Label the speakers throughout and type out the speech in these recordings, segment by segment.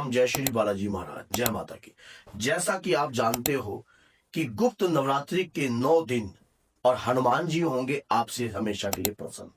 Speaker 1: राम, जय श्री बालाजी महाराज, जय माता की। जैसा कि आप जानते हो कि गुप्त नवरात्रि के 9 दिन और हनुमान जी होंगे आपसे हमेशा के लिए प्रसन्न।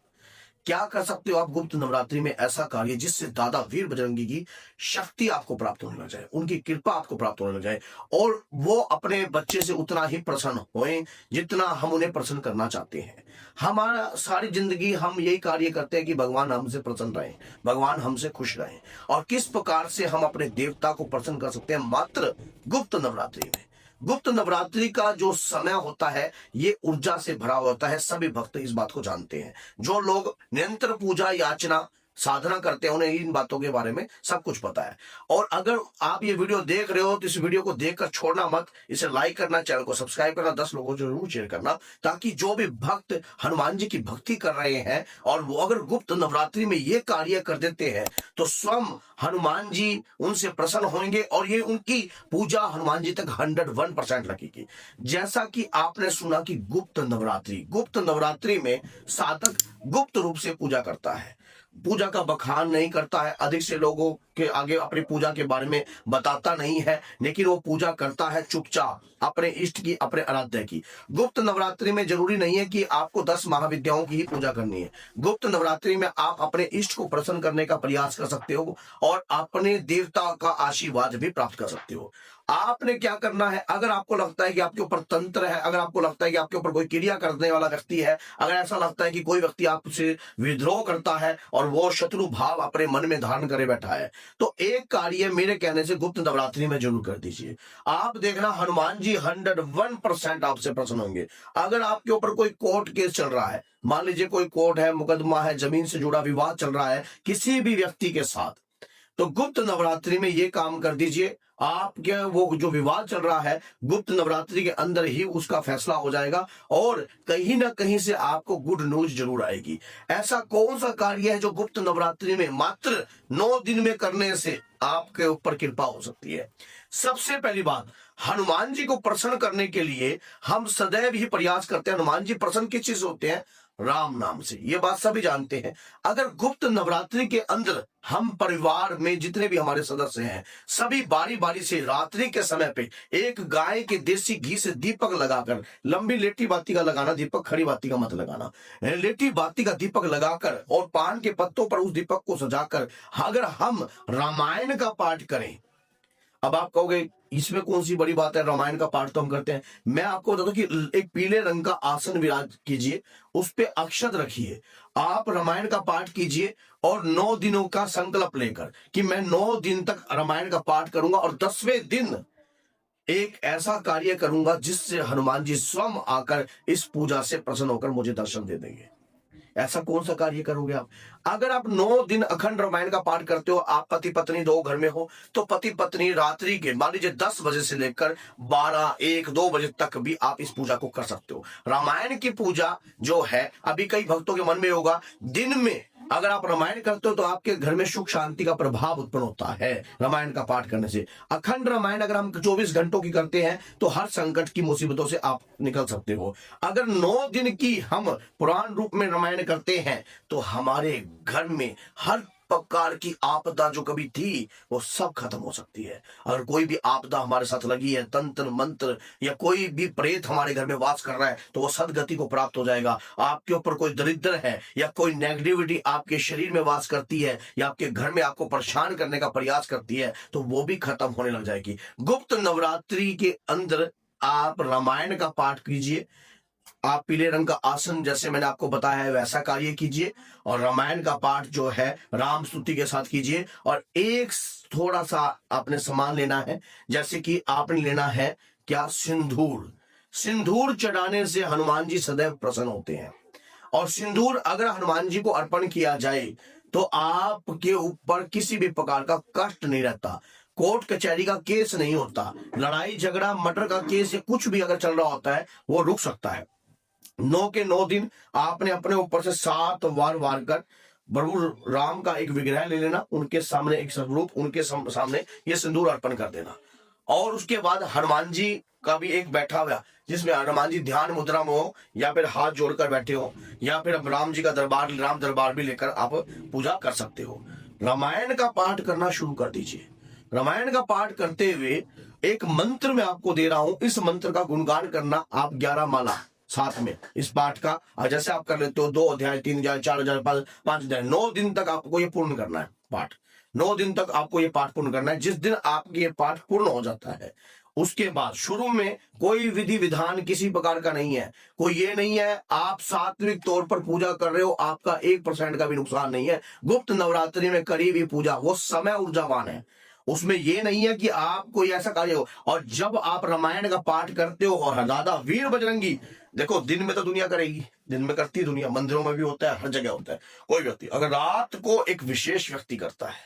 Speaker 1: क्या कर सकते हो आप गुप्त नवरात्रि में ऐसा कार्य जिससे दादा वीर बजरंगी की शक्ति आपको प्राप्त होने लग जाए, उनकी कृपा आपको प्राप्त होने लग जाए और वो अपने बच्चे से उतना ही प्रसन्न होएं जितना हम उन्हें प्रसन्न करना चाहते हैं। हमारा सारी जिंदगी हम यही कार्य करते हैं कि भगवान हमसे प्रसन्न रहें, भगवान हमसे खुश रहें। और किस प्रकार से हम अपने देवता को प्रसन्न कर सकते हैं? मात्र गुप्त नवरात्रि में। गुप्त नवरात्रि का जो समय होता है ये ऊर्जा से भरा होता है। सभी भक्त इस बात को जानते हैं। जो लोग निरंतर पूजा याचना साधना करते हैं उन्हें इन बातों के बारे में सब कुछ पता है। और अगर आप ये वीडियो देख रहे हो तो इस वीडियो को देखकर छोड़ना मत, इसे लाइक करना, चैनल को सब्सक्राइब करना, 10 लोगों को जरूर शेयर करना, ताकि जो भी भक्त हनुमान जी की भक्ति कर रहे हैं और वो अगर गुप्त नवरात्रि में ये कार्य कर देते हैं तो स्वयं हनुमान जी उनसे प्रसन्न होंगे और ये उनकी पूजा हनुमान जी तक 101% लगेगी। जैसा कि आपने सुना कि गुप्त नवरात्रि में साधक गुप्त रूप से पूजा करता है, पूजा का बखान नहीं करता है, अधिक से लोगों के आगे अपनी पूजा के बारे में बताता नहीं है, लेकिन वो पूजा करता है चुपचाप अपने इष्ट की, अपने आराध्य की। गुप्त नवरात्रि में जरूरी नहीं है कि आपको 10 महाविद्याओं की ही पूजा करनी है। गुप्त नवरात्रि में आप अपने इष्ट को प्रसन्न करने का प्रयास कर सकते हो और अपने देवता का आशीर्वाद भी प्राप्त कर सकते हो। आपने क्या करना है? अगर आपको लगता है कि आपके ऊपर तंत्र है, अगर आपको लगता है कि आपके ऊपर कोई क्रिया करने वाला व्यक्ति है, अगर ऐसा लगता है कि कोई व्यक्ति आपसे विद्रोह करता है और वो शत्रु भाव अपने मन में धारण करे बैठा है, तो एक कार्य मेरे कहने से गुप्त नवरात्रि में जरूर कर दीजिए। आप देखना हनुमान जी 101% आपसे प्रसन्न होंगे। अगर आपके ऊपर कोई कोर्ट केस चल रहा है, मान लीजिए कोई कोर्ट है, मुकदमा है, जमीन से जुड़ा विवाद चल रहा है किसी भी व्यक्ति के साथ, तो गुप्त नवरात्रि में ये काम कर दीजिए। आपके वो जो विवाद चल रहा है गुप्त नवरात्रि के अंदर ही उसका फैसला हो जाएगा और कहीं ना कहीं से आपको गुड न्यूज जरूर आएगी। ऐसा कौन सा कार्य है जो गुप्त नवरात्रि में मात्र 9 दिन में करने से आपके ऊपर कृपा हो सकती है? सबसे पहली बात, हनुमान जी को प्रसन्न करने के लिए हम सदैव ही प्रयास करते हैं। हनुमान जी प्रसन्न किस चीज से होते हैं? राम नाम से। ये बात सभी जानते हैं। अगर गुप्त नवरात्रि के अंदर हम परिवार में जितने भी हमारे सदस्य हैं सभी बारी बारी से रात्रि के समय पे एक गाय के देसी घी से दीपक लगाकर, लंबी लेटी बाती का लगाना, दीपक खड़ी बाती का मत लगाना, लेटी बाती का दीपक लगाकर और पान के पत्तों पर उस दीपक को सजाकर अगर हम रामायण का पाठ करें। अब आप कहोगे इसमें कौन सी बड़ी बात है, रामायण का पाठ तो हम करते हैं। मैं आपको बता दूं कि एक पीले रंग का आसन विराज कीजिए, उस पे अक्षत रखिए, आप रामायण का पाठ कीजिए और 9 दिनों का संकल्प लेकर कि मैं 9 दिन तक रामायण का पाठ करूंगा और 10वें दिन एक ऐसा कार्य करूंगा जिससे हनुमान जी स्वयं आकर इस पूजा से प्रसन्न होकर मुझे दर्शन दे देंगे। ऐसा कौन सा कार्य करोगे आप? अगर आप 9 दिन अखंड रामायण का पाठ करते हो, आप पति पत्नी 2 घर में हो, तो पति पत्नी रात्रि के मान लीजिए 10 बजे से लेकर 12, 1, 2 बजे तक भी आप इस पूजा को कर सकते हो। रामायण की पूजा जो है, अभी कई भक्तों के मन में होगा, दिन में अगर आप रामायण करते हो तो आपके घर में सुख शांति का प्रभाव उत्पन्न होता है रामायण का पाठ करने से। अखंड रामायण अगर हम 24 घंटों की करते हैं तो हर संकट की मुसीबतों से आप निकल सकते हो। अगर 9 दिन की हम पुराण रूप में रामायण करते हैं तो हमारे घर में हर प्रकार की आपदा जो कभी थी वो सब खत्म हो सकती है। अगर कोई भी आपदा हमारे साथ लगी है, तंत्र मंत्र या कोई भी प्रेत हमारे घर में वास कर रहा है, तो वो सदगति को प्राप्त हो जाएगा। आपके ऊपर कोई दरिद्र है या कोई नेगेटिविटी आपके शरीर में वास करती है या आपके घर में आपको परेशान करने का प्रयास करती है, तो वो भी खत्म होने लग जाएगी। गुप्त नवरात्रि के अंदर आप रामायण का पाठ कीजिए, आप पीले रंग का आसन जैसे मैंने आपको बताया है वैसा कार्य कीजिए और रामायण का पाठ जो है राम स्तुति के साथ कीजिए। और एक थोड़ा सा आपने सामान लेना है, जैसे कि आपने लेना है क्या? सिंदूर। सिंदूर चढ़ाने से हनुमान जी सदैव प्रसन्न होते हैं और सिंदूर अगर हनुमान जी को अर्पण किया जाए तो आपके ऊपर किसी भी प्रकार का कष्ट नहीं रहता, कोर्ट कचहरी का केस नहीं होता, लड़ाई झगड़ा मर्डर का केस या कुछ भी अगर चल रहा होता है वो रुक सकता है। 9 के 9 दिन आपने अपने ऊपर से 7 वार कर प्रभु राम का एक विग्रह ले लेना, उनके सामने एक स्वरूप, उनके सामने ये सिंदूर अर्पण कर देना। और उसके बाद हनुमान जी का भी एक बैठा हुआ जिसमें हनुमान जी ध्यान मुद्रा में हो या फिर हाथ जोड़कर बैठे हो या फिर राम जी का दरबार, राम दरबार भी लेकर आप पूजा कर सकते हो। रामायण का पाठ करना शुरू कर दीजिए। रामायण का पाठ करते हुए एक मंत्र मैं आपको दे रहा हूं, इस मंत्र का गुणगान करना आप 11 माला साथ में इस पाठ का, जैसे आप कर लेते हो 2 अध्याय 3 अध्याय 4 अध्याय 5 अध्याय, 9 दिन तक आपको ये पूर्ण करना है पाठ। 9 दिन तक आपको ये पाठ पूर्ण करना है। जिस दिन आपके ये पाठ पूर्ण हो जाता है उसके बाद शुरू में कोई विधि विधान किसी प्रकार का नहीं है, कोई ये नहीं है आप सात्विक तौर पर पूजा कर रहे हो, आपका 1% का भी नुकसान नहीं है। गुप्त नवरात्रि में करी हुई पूजा वो समय ऊर्जावान है, उसमें ये नहीं है कि आप कोई ऐसा कार्य हो। और जब आप रामायण का पाठ करते हो और दादा वीर बजरंगी, देखो दिन में तो दुनिया करेगी, दिन में करती दुनिया, मंदिरों में भी होता है, हर जगह होता है। कोई व्यक्ति अगर रात को एक विशेष व्यक्ति करता है,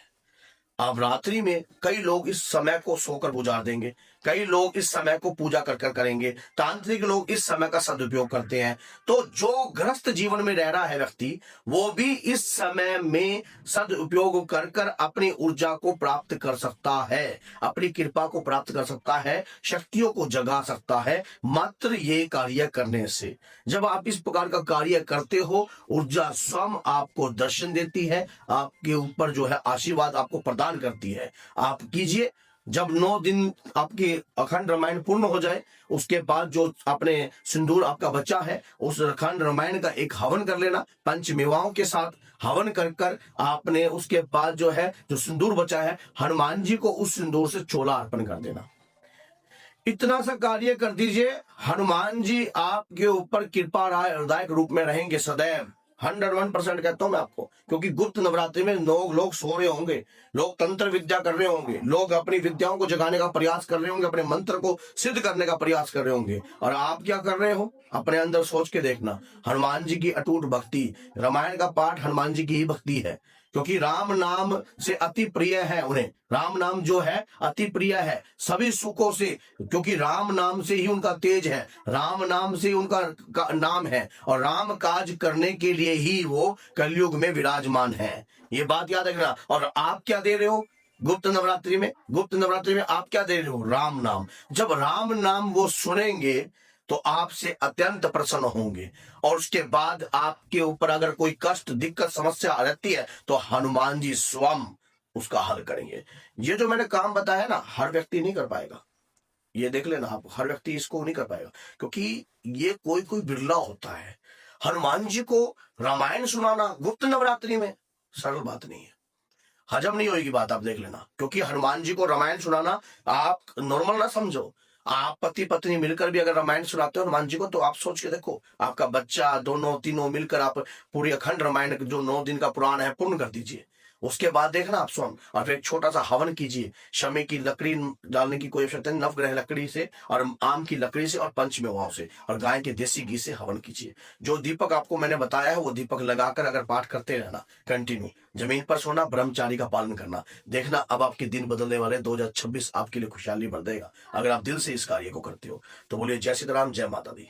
Speaker 1: अब रात्रि में कई लोग इस समय को सोकर गुजार देंगे, कई लोग इस समय को पूजा कर कर करेंगे, तांत्रिक लोग इस समय का सदुपयोग करते हैं। तो जो ग्रस्त जीवन में रह रहा है व्यक्ति, वो भी इस समय में सदुपयोग कर कर अपनी ऊर्जा को प्राप्त कर सकता है, अपनी कृपा को प्राप्त कर सकता है, शक्तियों को जगा सकता है मात्र ये कार्य करने से। जब आप इस प्रकार का कार्य करते हो, ऊर्जा स्वयं आपको दर्शन देती है, आपके ऊपर जो है आशीर्वाद आपको प्रदान करती है। आप कीजिए, जब 9 दिन आपकी अखंड रामायण पूर्ण हो जाए उसके बाद जो अपने सिंदूर आपका बचा है उस अखंड रामायण का एक हवन कर लेना, पंच मेवाओं के साथ हवन कर कर आपने उसके बाद जो है जो सिंदूर बचा है हनुमान जी को उस सिंदूर से चोला अर्पण कर देना। इतना सा कार्य कर दीजिए, हनुमान जी आपके ऊपर कृपा हृदयक रूप में रहेंगे सदैव। 101% कहता हूं मैं आपको, क्योंकि गुप्त नवरात्रि में लोग सो रहे होंगे, लोग तंत्र विद्या कर रहे होंगे, लोग अपनी विद्याओं को जगाने का प्रयास कर रहे होंगे, अपने मंत्र को सिद्ध करने का प्रयास कर रहे होंगे। और आप क्या कर रहे हो, अपने अंदर सोच के देखना, हनुमान जी की अटूट भक्ति, रामायण का पाठ हनुमान जी की ही भक्ति है, क्योंकि राम नाम से अति प्रिय है उन्हें, राम नाम जो है अति प्रिय है सभी सुखों से, क्योंकि राम नाम से ही उनका तेज है, राम नाम से उनका नाम है, और राम काज करने के लिए ही वो कलयुग में विराजमान है। ये बात याद रखना। और आप क्या दे रहे हो गुप्त नवरात्रि में, गुप्त नवरात्रि में आप क्या दे रहे हो, राम नाम। जब राम नाम वो सुनेंगे तो आपसे अत्यंत प्रसन्न होंगे, और उसके बाद आपके ऊपर अगर कोई कष्ट दिक्कत समस्या रहती है तो हनुमान जी स्वयं उसका हल करेंगे। ये जो मैंने काम बताया ना, हर व्यक्ति नहीं कर पाएगा, ये देख लेना आप, हर व्यक्ति इसको नहीं कर पाएगा, क्योंकि ये कोई कोई बिरला होता है। हनुमान जी को रामायण सुनाना गुप्त नवरात्रि में सरल बात नहीं है, हजम नहीं होगी बात, आप देख लेना। क्योंकि हनुमान जी को रामायण सुनाना आप नॉर्मल ना समझो, आप पति पत्नी मिलकर भी अगर रामायण सुनाते हो हनुमान जी को, तो आप सोच के देखो, आपका बच्चा दोनों तीनों मिलकर आप पूरी अखंड रामायण जो 9 दिन का पुराण है पूर्ण कर दीजिए। उसके बाद देखना आप स्वयं, और फिर एक छोटा सा हवन कीजिए, शमी की लकड़ी डालने की कोई आवश्यकता नहीं, नवग्रह लकड़ी से और आम की लकड़ी से और पंचमेवाओं से और गाय के देसी घी से हवन कीजिए। जो दीपक आपको मैंने बताया है वो दीपक लगाकर अगर पाठ करते रहना कंटिन्यू, जमीन पर सोना, ब्रह्मचारी का पालन करना, देखना अब आपके दिन बदलने वाले 2026 आपके लिए खुशहाली भर देगा, अगर आप दिल से इस कार्य को करते हो। तो बोलिए जय सीता राम, जय माता दी।